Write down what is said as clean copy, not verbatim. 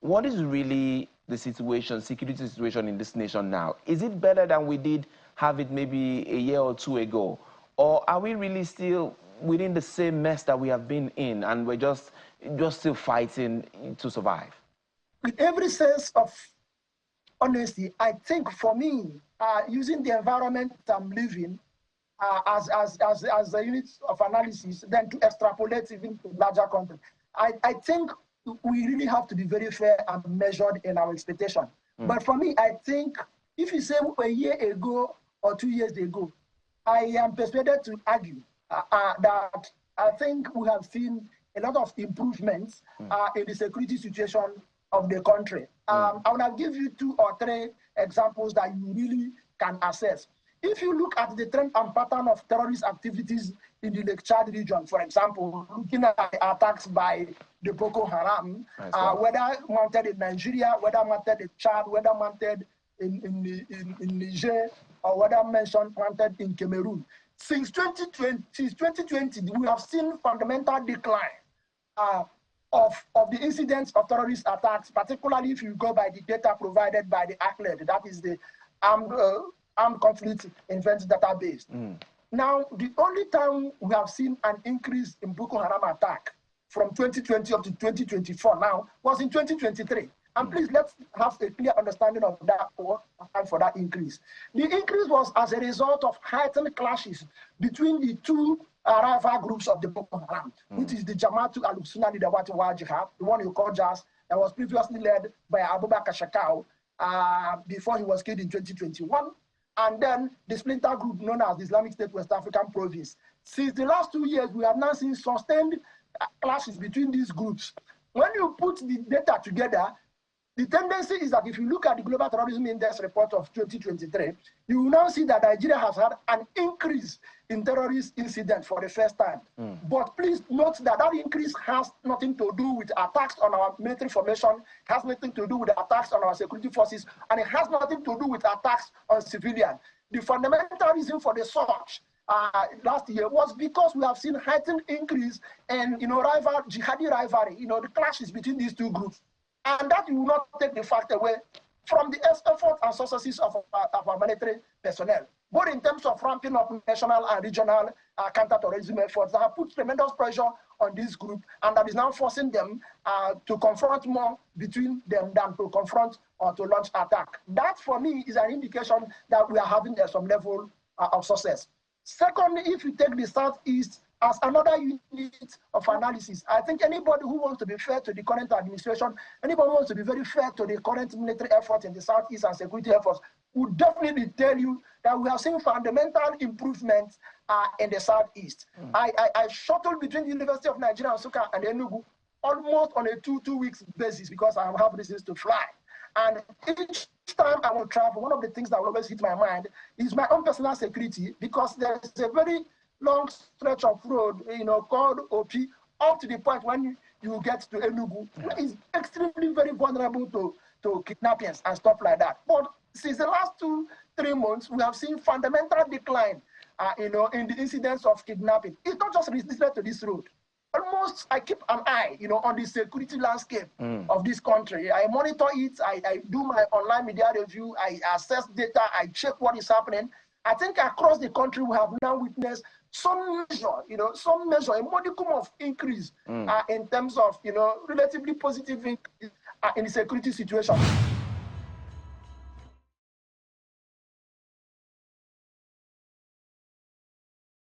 what is really the situation, security situation in this nation now? Is it better than we did have it maybe a year or two ago? Or are we really still within the same mess that we have been in, and we're just still fighting to survive? With every sense of honesty, I think for me, using the environment I'm living as a unit of analysis, then to extrapolate even to larger context, I think we really have to be very fair and measured in our expectation. But for me, I think if you say a year ago or 2 years ago, I am persuaded to argue that I think we have seen a lot of improvements in the security situation of the country. I will give you 2 or 3 examples that you really can assess. If you look at the trend and pattern of terrorist activities in the Lake Chad region, for example, looking at attacks by the Boko Haram, whether mounted in Nigeria, whether mounted in Chad, whether mounted in Niger, or whether mounted in Cameroon. Since 2020, we have seen fundamental decline of the incidents of terrorist attacks, particularly if you go by the data provided by the ACLED, that is the Armed Conflict Events Database. Now, the only time we have seen an increase in Boko Haram attack from 2020 up to 2024 now was in 2023. And please, let's have a clear understanding of that and for that increase. The increase was as a result of heightened clashes between the 2 rival groups of the Boko Haram, which is the Jama'atu al-Sunnah Dawati Jihad, the one you call JAS, that was previously led by Abubakar Shakau before he was killed in 2021, and then the splinter group known as the Islamic State West African Province. Since the last 2 years, we have now seen sustained clashes between these groups. When you put the data together, the tendency is that if you look at the Global Terrorism Index report of 2023, you will now see that Nigeria has had an increase in terrorist incidents for the first time. But please note that that increase has nothing to do with attacks on our military formation, has nothing to do with attacks on our security forces, and it has nothing to do with attacks on civilians. The fundamental reason for the surge last year was because we have seen heightened increase in jihadi rivalry, the clashes between these 2 groups. And that will not take the fact away from the effort and successes of our military personnel, both in terms of ramping up national and regional counter-terrorism efforts that have put tremendous pressure on this group, and that is now forcing them to confront more between them than to confront or to launch attack. That, for me, is an indication that we are having some level of success. Second, if you take the Southeast as another unit of analysis, I think anybody who wants to be fair to the current administration, anybody who wants to be very fair to the current military efforts in the Southeast and security efforts, would definitely tell you that we have seen fundamental improvements in the Southeast. I shuttled between the University of Nigeria and Nsukka and Enugu almost on a two weeks basis because I have reasons to fly. And each time I will travel, one of the things that will always hit my mind is my own personal security, because there's a very long stretch of road, called OP, up to the point when you get to Enugu, is extremely very vulnerable to kidnappings and stuff like that. But since the last 2-3 months, we have seen fundamental decline, in the incidence of kidnapping. It's not just restricted to this road. Almost, I keep an eye, on the security landscape of this country. I monitor it. I do my online media review. I assess data. I check what is happening. I think across the country, we have now witnessed some measure, a modicum of increase in terms of, relatively positive increase in the security situation.